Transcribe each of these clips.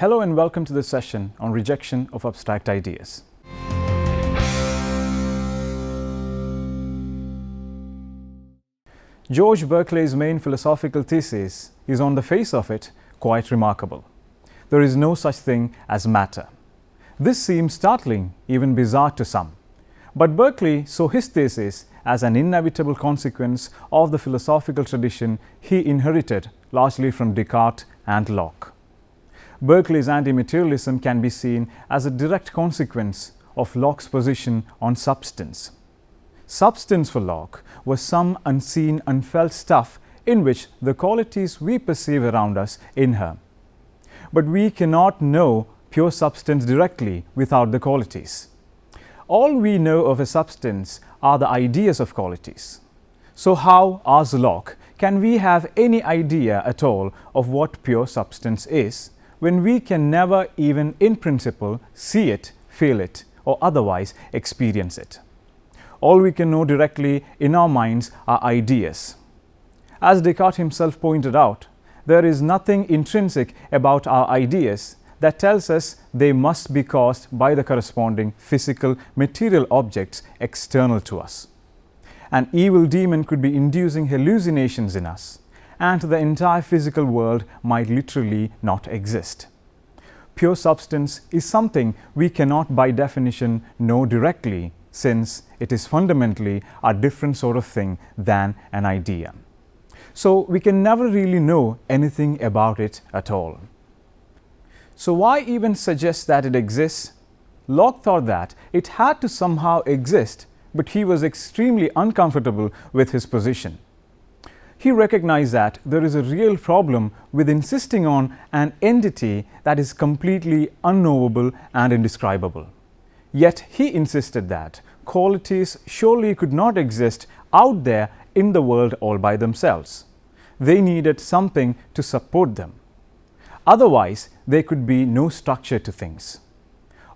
Hello and welcome to this session on rejection of abstract ideas. George Berkeley's main philosophical thesis is, on the face of it, quite remarkable. There is no such thing as matter. This seems startling, even bizarre to some. But Berkeley saw his thesis as an inevitable consequence of the philosophical tradition he inherited largely from Descartes and Locke. Berkeley's anti-materialism can be seen as a direct consequence of Locke's position on substance. Substance for Locke was some unseen, unfelt stuff in which the qualities we perceive around us inhere. But we cannot know pure substance directly without the qualities. All we know of a substance are the ideas of qualities. So how, asks Locke, can we have any idea at all of what pure substance is, when we can never even in principle see it, feel it, or otherwise experience it? All we can know directly in our minds are ideas. As Descartes himself pointed out, there is nothing intrinsic about our ideas that tells us they must be caused by the corresponding physical, material objects external to us. An evil demon could be inducing hallucinations in us, and the entire physical world might literally not exist. Pure substance is something we cannot by definition know directly, since it is fundamentally a different sort of thing than an idea. So we can never really know anything about it at all. So why even suggest that it exists? Locke thought that it had to somehow exist, but he was extremely uncomfortable with his position. He recognized that there is a real problem with insisting on an entity that is completely unknowable and indescribable. Yet he insisted that qualities surely could not exist out there in the world all by themselves. They needed something to support them. Otherwise, there could be no structure to things.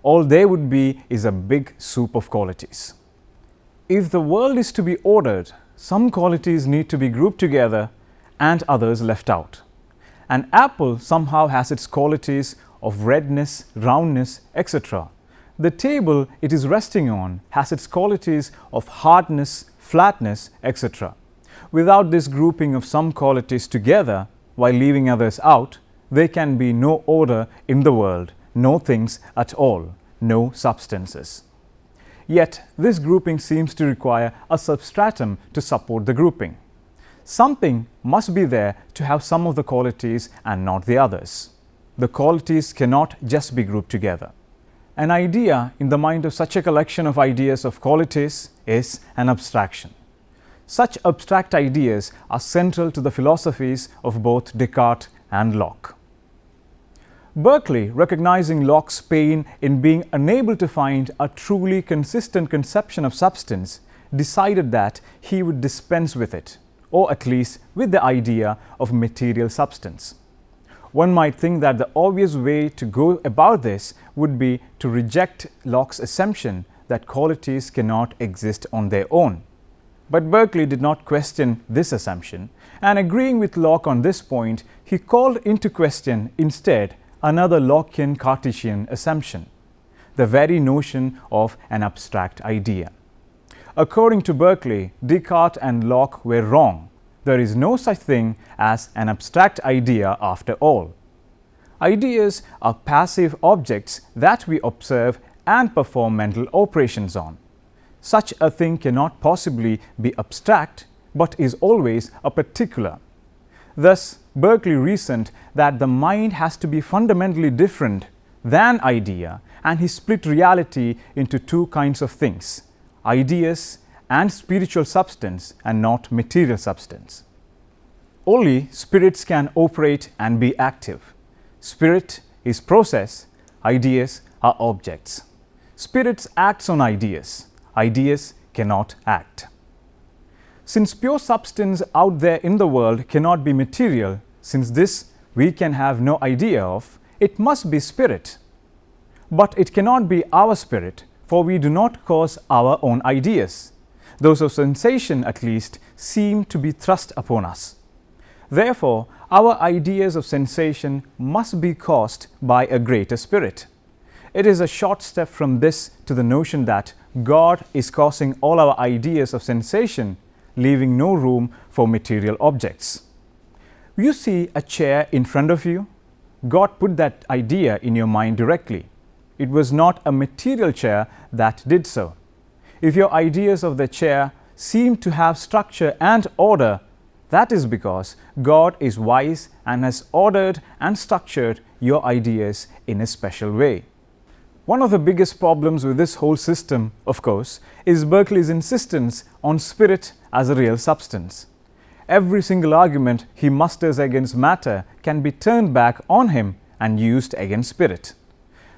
All there would be is a big soup of qualities. If the world is to be ordered, some qualities need to be grouped together and others left out. An apple somehow has its qualities of redness, roundness, etc. The table it is resting on has its qualities of hardness, flatness, etc. Without this grouping of some qualities together while leaving others out, there can be no order in the world, no things at all, no substances. Yet this grouping seems to require a substratum to support the grouping. Something must be there to have some of the qualities and not the others. The qualities cannot just be grouped together. An idea in the mind of such a collection of ideas of qualities is an abstraction. Such abstract ideas are central to the philosophies of both Descartes and Locke. Berkeley, recognizing Locke's pain in being unable to find a truly consistent conception of substance, decided that he would dispense with it, or at least with the idea of material substance. One might think that the obvious way to go about this would be to reject Locke's assumption that qualities cannot exist on their own. But Berkeley did not question this assumption, and agreeing with Locke on this point, he called into question instead another Lockean Cartesian assumption, the very notion of an abstract idea. According to Berkeley, Descartes and Locke were wrong. There is no such thing as an abstract idea after all. Ideas are passive objects that we observe and perform mental operations on. Such a thing cannot possibly be abstract, but is always a particular. Thus, Berkeley reasoned that the mind has to be fundamentally different than idea, and he split reality into two kinds of things: ideas and spiritual substance, and not material substance. Only spirits can operate and be active. Spirit is process, ideas are objects. Spirits acts on ideas, ideas cannot act. Since pure substance out there in the world cannot be material, since this we can have no idea of, it must be spirit. But it cannot be our spirit, for we do not cause our own ideas. Those of sensation, at least, seem to be thrust upon us. Therefore, our ideas of sensation must be caused by a greater spirit. It is a short step from this to the notion that God is causing all our ideas of sensation, leaving no room for material objects. You see a chair in front of you? God put that idea in your mind directly. It was not a material chair that did so. If your ideas of the chair seem to have structure and order, that is because God is wise and has ordered and structured your ideas in a special way. One of the biggest problems with this whole system, of course, is Berkeley's insistence on spirit as a real substance. Every single argument he musters against matter can be turned back on him and used against spirit.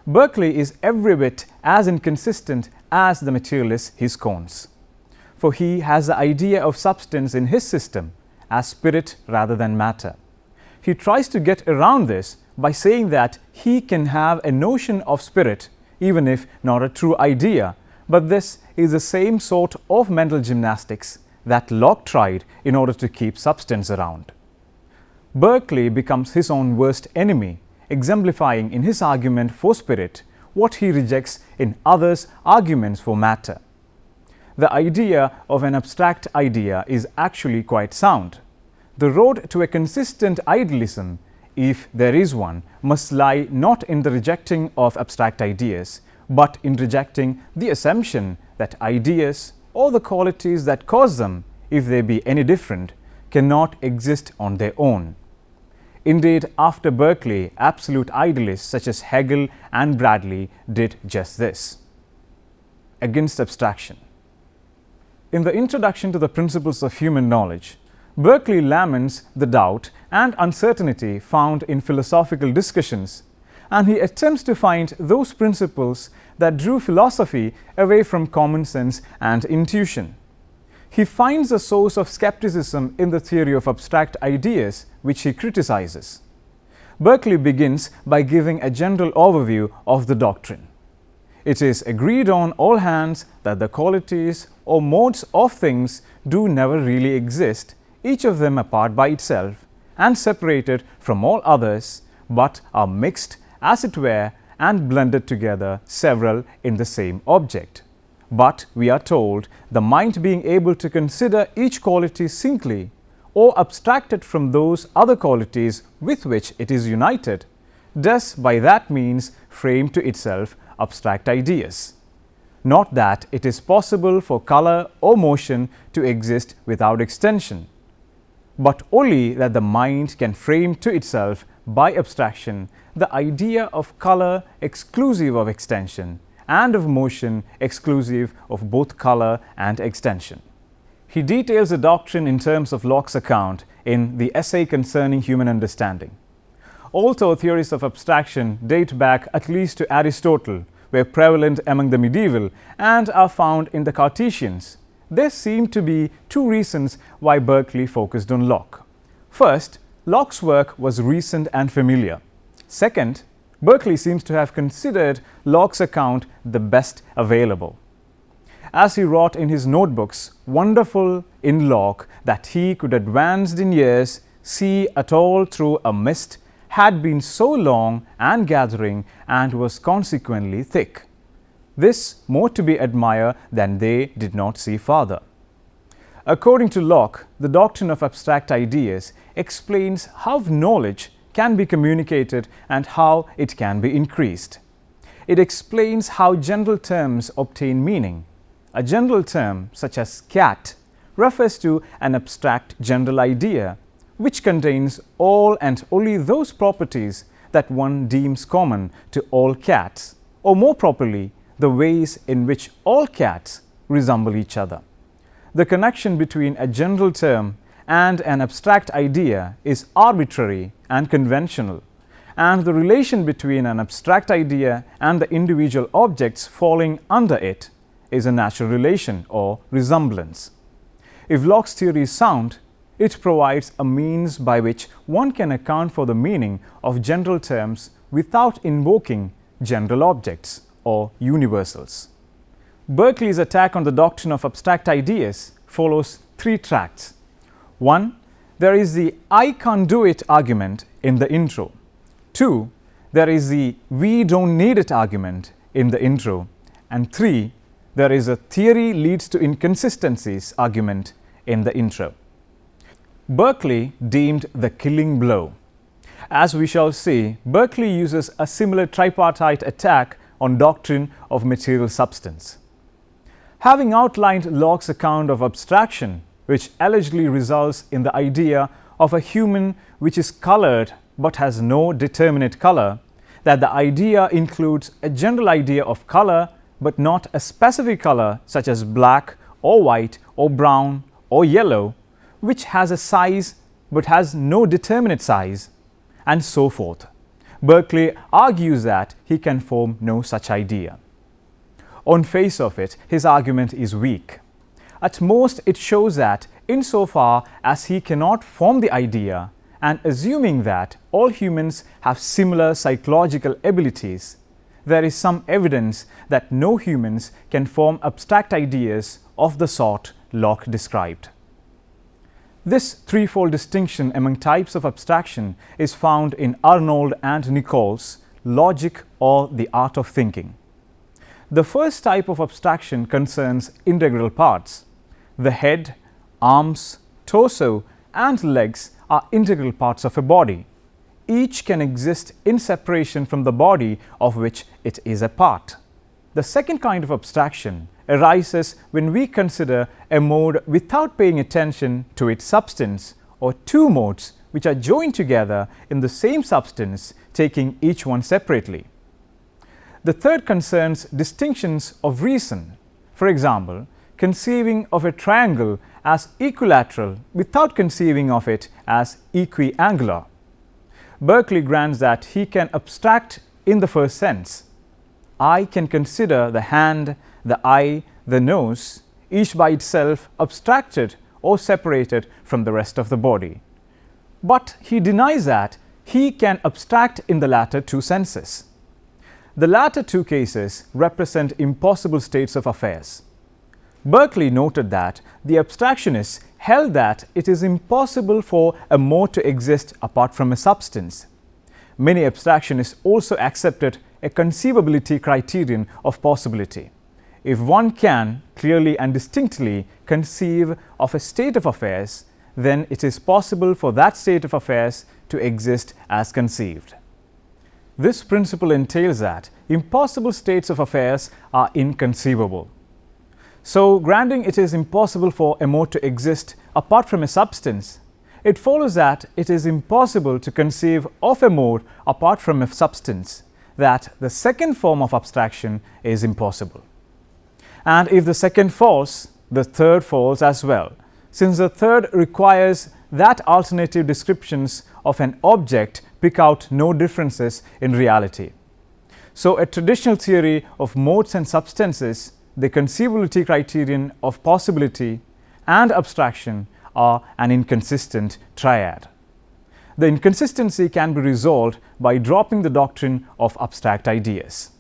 Berkeley is every bit as inconsistent as the materialist he scorns. For he has the idea of substance in his system as spirit rather than matter. He tries to get around this by saying that he can have a notion of spirit even if not a true idea, but this is the same sort of mental gymnastics that Locke tried in order to keep substance around. Berkeley becomes his own worst enemy, exemplifying in his argument for spirit what he rejects in others' arguments for matter. The idea of an abstract idea is actually quite sound. The road to a consistent idealism, if there is one, must lie not in the rejecting of abstract ideas, but in rejecting the assumption that ideas or the qualities that cause them, if they be any different, cannot exist on their own. Indeed, after Berkeley, absolute idealists such as Hegel and Bradley did just this. Against abstraction. In the introduction to the Principles of Human Knowledge, Berkeley laments the doubt and uncertainty found in philosophical discussions, and he attempts to find those principles that drew philosophy away from common sense and intuition. He finds a source of skepticism in the theory of abstract ideas, which he criticizes. Berkeley begins by giving a general overview of the doctrine. It is agreed on all hands that the qualities or modes of things do never really exist, each of them apart by itself and separated from all others, but are mixed, as it were, and blended together, several in the same object. But we are told the mind being able to consider each quality singly or abstracted from those other qualities with which it is united, does by that means frame to itself abstract ideas. Not that it is possible for color or motion to exist without extension, but only that the mind can frame to itself by abstraction the idea of color exclusive of extension and of motion exclusive of both color and extension. He details the doctrine in terms of Locke's account in the essay concerning human understanding. Although theories of abstraction date back at least to Aristotle, were prevalent among the medieval and are found in the Cartesians, there seem to be two reasons why Berkeley focused on Locke. First, Locke's work was recent and familiar. Second, Berkeley seems to have considered Locke's account the best available. As he wrote in his notebooks, wonderful in Locke that he could advanced in years see at all through a mist had been so long and gathering and was consequently thick. This more to be admired than they did not see farther. According to Locke, the doctrine of abstract ideas explains how knowledge can be communicated and how it can be increased. It explains how general terms obtain meaning. A general term, such as cat, refers to an abstract general idea which contains all and only those properties that one deems common to all cats, or more properly, the ways in which all cats resemble each other. The connection between a general term and an abstract idea is arbitrary and conventional, and the relation between an abstract idea and the individual objects falling under it is a natural relation or resemblance. If Locke's theory is sound, it provides a means by which one can account for the meaning of general terms without invoking general objects or universals. Berkeley's attack on the doctrine of abstract ideas follows three tracts. 1. there is the "I can't do it" argument in the intro. 2. There is the "we don't need it" argument in the intro. And 3. There is a "theory leads to inconsistencies" argument in the intro. Berkeley deemed the killing blow. As we shall see, Berkeley uses a similar tripartite attack on doctrine of material substance. Having outlined Locke's account of abstraction, which allegedly results in the idea of a human which is colored but has no determinate color, that the idea includes a general idea of color but not a specific color such as black or white or brown or yellow, which has a size but has no determinate size, and so forth. Berkeley argues that he can form no such idea. On face of it, his argument is weak. At most, it shows that insofar as he cannot form the idea, and assuming that all humans have similar psychological abilities, there is some evidence that no humans can form abstract ideas of the sort Locke described. This threefold distinction among types of abstraction is found in Arnold and Nichols' Logic or the Art of Thinking. The first type of abstraction concerns integral parts. The head, arms, torso, and legs are integral parts of a body. Each can exist in separation from the body of which it is a part. The second kind of abstraction arises when we consider a mode without paying attention to its substance, or two modes which are joined together in the same substance, taking each one separately. The third concerns distinctions of reason. For example, conceiving of a triangle as equilateral without conceiving of it as equiangular. Berkeley grants that he can abstract in the first sense. I can consider the hand, the eye, the nose, each by itself abstracted or separated from the rest of the body. But he denies that he can abstract in the latter two senses. The latter two cases represent impossible states of affairs. Berkeley noted that the abstractionists held that it is impossible for a mode to exist apart from a substance. Many abstractionists also accepted a conceivability criterion of possibility. If one can clearly and distinctly conceive of a state of affairs, then it is possible for that state of affairs to exist as conceived. This principle entails that impossible states of affairs are inconceivable. So, granting it is impossible for a mode to exist apart from a substance, it follows that it is impossible to conceive of a mode apart from a substance, that the second form of abstraction is impossible. And if the second falls, the third falls as well, since the third requires that alternative descriptions of an object pick out no differences in reality. So, a traditional theory of modes and substances, the conceivability criterion of possibility, and abstraction are an inconsistent triad. The inconsistency can be resolved by dropping the doctrine of abstract ideas.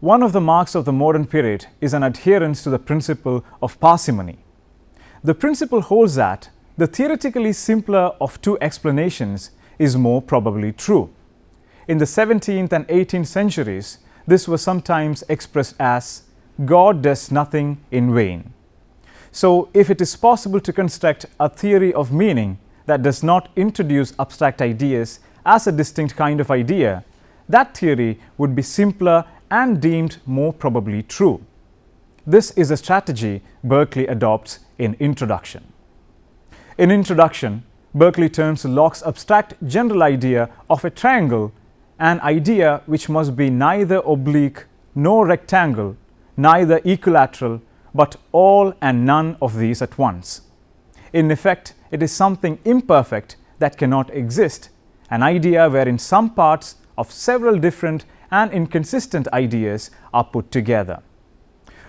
One of the marks of the modern period is an adherence to the principle of parsimony. The principle holds that the theoretically simpler of two explanations is more probably true. In the 17th and 18th centuries, this was sometimes expressed as God does nothing in vain. So, if it is possible to construct a theory of meaning that does not introduce abstract ideas as a distinct kind of idea, that theory would be simpler and deemed more probably true. This is a strategy Berkeley adopts in Introduction. In Introduction, Berkeley turns to Locke's abstract general idea of a triangle, an idea which must be neither oblique nor rectangle, neither equilateral, but all and none of these at once. In effect, it is something imperfect that cannot exist, an idea wherein some parts of several different and inconsistent ideas are put together.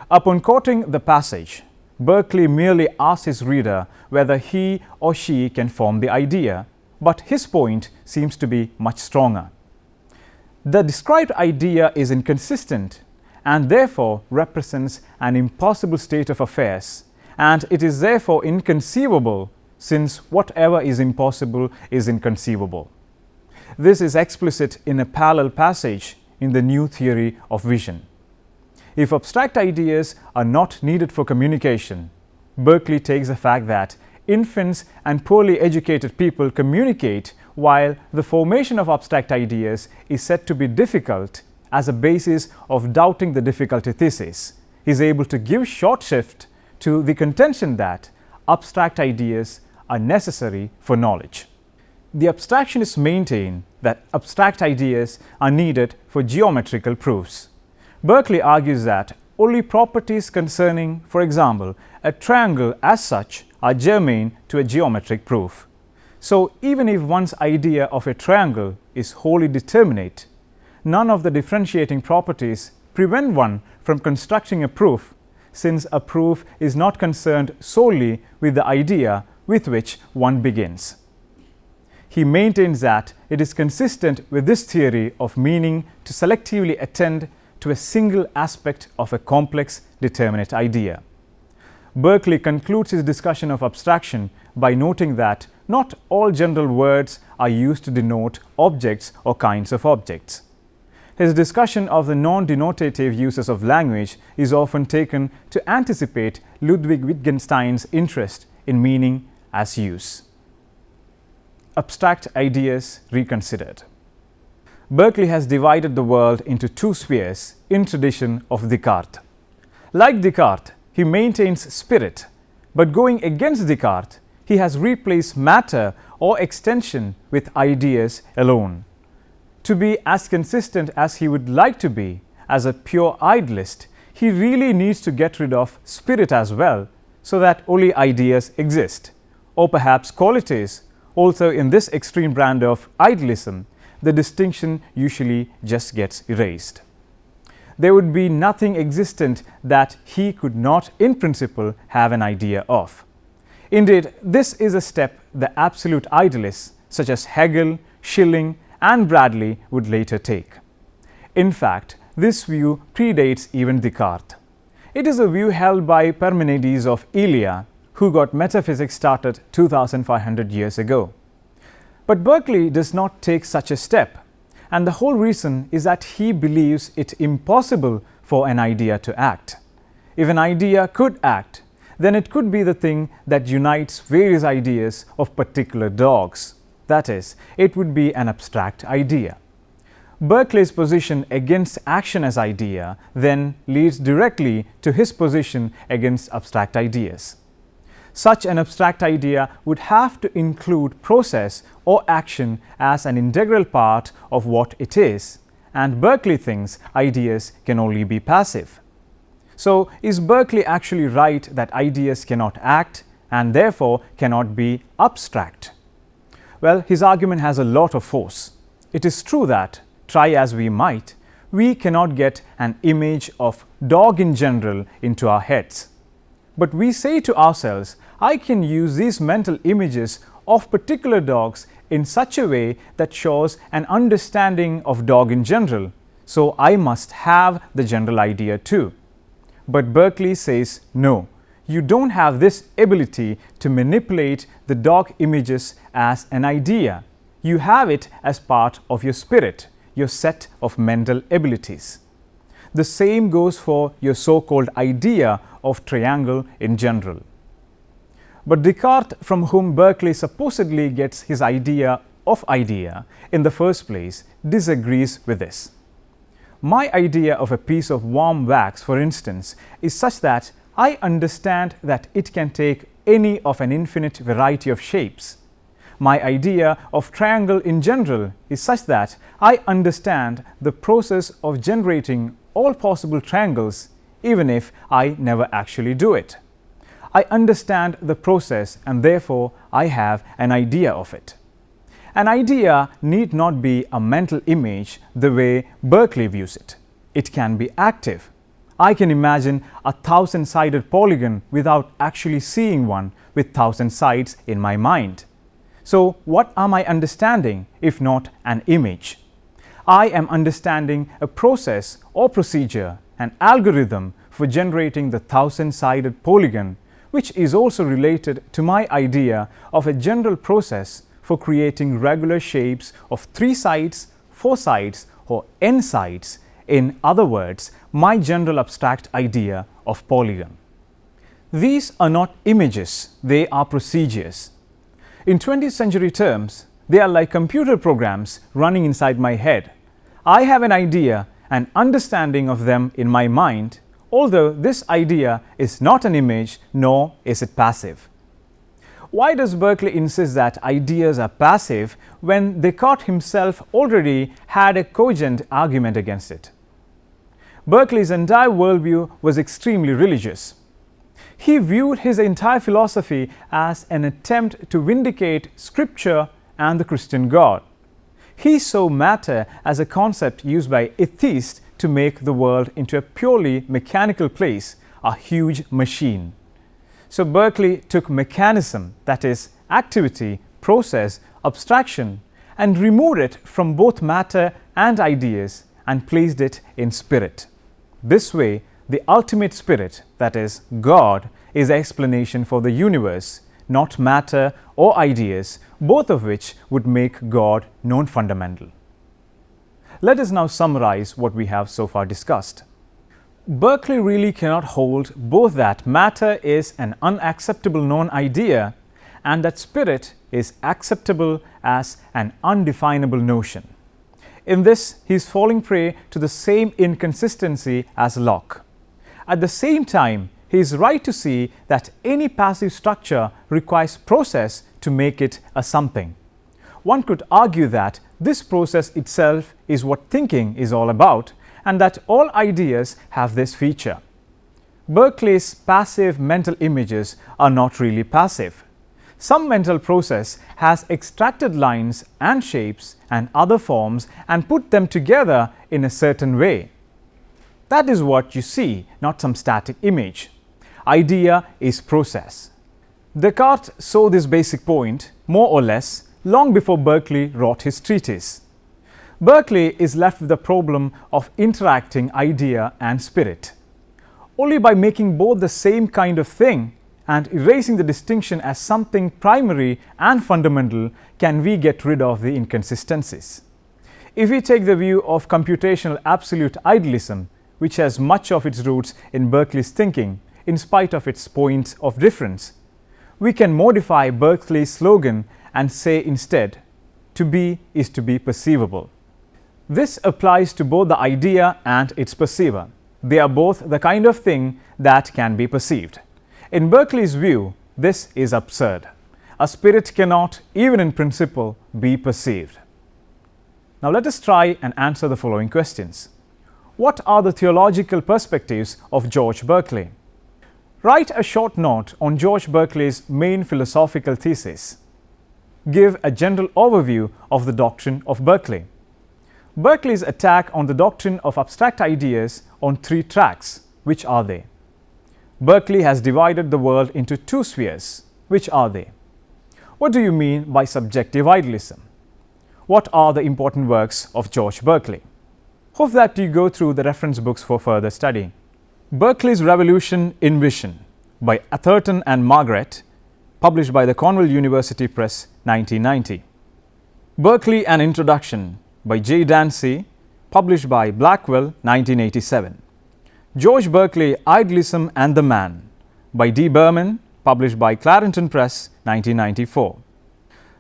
Upon quoting the passage, Berkeley merely asks his reader whether he or she can form the idea, but his point seems to be much stronger. The described idea is inconsistent and therefore represents an impossible state of affairs, and it is therefore inconceivable since whatever is impossible is inconceivable. This is explicit in a parallel passage in the new theory of vision. If abstract ideas are not needed for communication, Berkeley takes the fact that infants and poorly educated people communicate while the formation of abstract ideas is said to be difficult as a basis of doubting the difficulty thesis. He is able to give short shrift to the contention that abstract ideas are necessary for knowledge. The abstractionists maintain that abstract ideas are needed for geometrical proofs. Berkeley argues that only properties concerning, for example, a triangle as such are germane to a geometric proof. So even if one's idea of a triangle is wholly determinate, none of the differentiating properties prevent one from constructing a proof, since a proof is not concerned solely with the idea with which one begins. He maintains that it is consistent with this theory of meaning to selectively attend to a single aspect of a complex determinate idea. Berkeley concludes his discussion of abstraction by noting that not all general words are used to denote objects or kinds of objects. His discussion of the non-denotative uses of language is often taken to anticipate Ludwig Wittgenstein's interest in meaning as use. Abstract ideas reconsidered. Berkeley has divided the world into two spheres in tradition of Descartes. Like Descartes, he maintains spirit, but going against Descartes, he has replaced matter or extension with ideas alone. To be as consistent as he would like to be as a pure idealist, he really needs to get rid of spirit as well, so that only ideas exist, or perhaps qualities. Also, in this extreme brand of idealism, the distinction usually just gets erased. There would be nothing existent that he could not, in principle, have an idea of. Indeed, this is a step the absolute idealists such as Hegel, Schelling, and Bradley would later take. In fact, this view predates even Descartes. It is a view held by Parmenides of Elea, who got metaphysics started 2,500 years ago. But Berkeley does not take such a step, and the whole reason is that he believes it impossible for an idea to act. If an idea could act, then it could be the thing that unites various ideas of particular dogs. That is, it would be an abstract idea. Berkeley's position against action as idea then leads directly to his position against abstract ideas. Such an abstract idea would have to include process or action as an integral part of what it is, and Berkeley thinks ideas can only be passive. So, is Berkeley actually right that ideas cannot act and therefore cannot be abstract? Well, his argument has a lot of force. It is true that, try as we might, we cannot get an image of dog in general into our heads. But we say to ourselves, I can use these mental images of particular dogs in such a way that shows an understanding of dog in general, so I must have the general idea too. But Berkeley says no. You don't have this ability to manipulate the dog images as an idea. You have it as part of your spirit, your set of mental abilities. The same goes for your so-called idea of triangle in general. But Descartes, from whom Berkeley supposedly gets his idea of idea in the first place, disagrees with this. My idea of a piece of warm wax, for instance, is such that I understand that it can take any of an infinite variety of shapes. My idea of triangle in general is such that I understand the process of generating all possible triangles, even if I never actually do it. I understand the process and therefore I have an idea of it. An idea need not be a mental image the way Berkeley views it. It can be active. I can imagine a 1,000-sided polygon without actually seeing one with 1,000 sides in my mind. So, what am I understanding if not an image? I am understanding a process or procedure, an algorithm for generating the 1,000-sided polygon, which is also related to my idea of a general process for creating regular shapes of 3 sides, 4 sides, or n sides. In other words, my general abstract idea of polygon. These are not images, they are procedures. In 20th century terms, they are like computer programs running inside my head. I have an idea and understanding of them in my mind, although this idea is not an image nor is it passive. Why does Berkeley insist that ideas are passive when Descartes himself already had a cogent argument against it? Berkeley's entire worldview was extremely religious. He viewed his entire philosophy as an attempt to vindicate Scripture and the Christian God. He saw matter as a concept used by atheists to make the world into a purely mechanical place, a huge machine. So Berkeley took mechanism, that is, activity, process, abstraction, and removed it from both matter and ideas and placed it in spirit. This way, the ultimate spirit, that is, God, is the explanation for the universe, not matter or ideas, both of which would make God non-fundamental. Let us now summarize what we have so far discussed. Berkeley really cannot hold both that matter is an unacceptable non-idea and that spirit is acceptable as an undefinable notion. In this, he is falling prey to the same inconsistency as Locke. At the same time, he is right to see that any passive structure requires process to make it a something. One could argue that this process itself is what thinking is all about, and that all ideas have this feature. Berkeley's passive mental images are not really passive. Some mental process has extracted lines and shapes and other forms and put them together in a certain way. That is what you see, not some static image. Idea is process. Descartes saw this basic point, more or less, long before Berkeley wrote his treatise. Berkeley is left with the problem of interacting idea and spirit. Only by making both the same kind of thing and erasing the distinction as something primary and fundamental can we get rid of the inconsistencies. If we take the view of computational absolute idealism, which has much of its roots in Berkeley's thinking, in spite of its points of difference, we can modify Berkeley's slogan and say instead, "To be is to be perceivable." This applies to both the idea and its perceiver. They are both the kind of thing that can be perceived. In Berkeley's view, this is absurd. A spirit cannot, even in principle, be perceived. Now let us try and answer the following questions. What are the theological perspectives of George Berkeley? Write a short note on George Berkeley's main philosophical thesis. Give a general overview of the doctrine of Berkeley. Berkeley's attack on the doctrine of abstract ideas on 3 tracks. Which are they? Berkeley has divided the world into 2 spheres. Which are they? What do you mean by subjective idealism? What are the important works of George Berkeley? Hope that you go through the reference books for further study. Berkeley's Revolution in Vision by Atherton and Margaret, published by the Cornell University Press, 1990. Berkeley An Introduction by J. Dancy, published by Blackwell, 1987. George Berkeley, Idealism and the Man by D. Berman, published by Clarendon Press, 1994.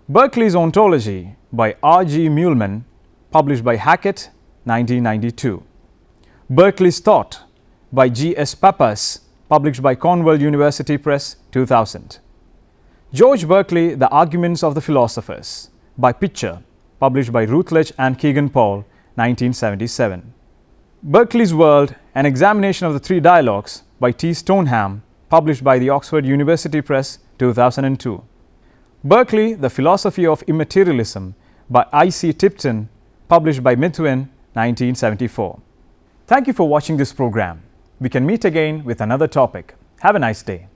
Berkeley's Ontology by R. G. Muehlman, published by Hackett, 1992. Berkeley's Thought by G. S. Pappas, published by Cornell University Press, 2000. George Berkeley, The Arguments of the Philosophers by Pitcher, published by Routledge and Kegan Paul, 1977. Berkeley's World, An Examination of the 3 Dialogues by T. Stoneham, published by the Oxford University Press, 2002. Berkeley, The Philosophy of Immaterialism by I. C. Tipton, published by Mithuen, 1974. Thank you for watching this program. We can meet again with another topic. Have a nice day.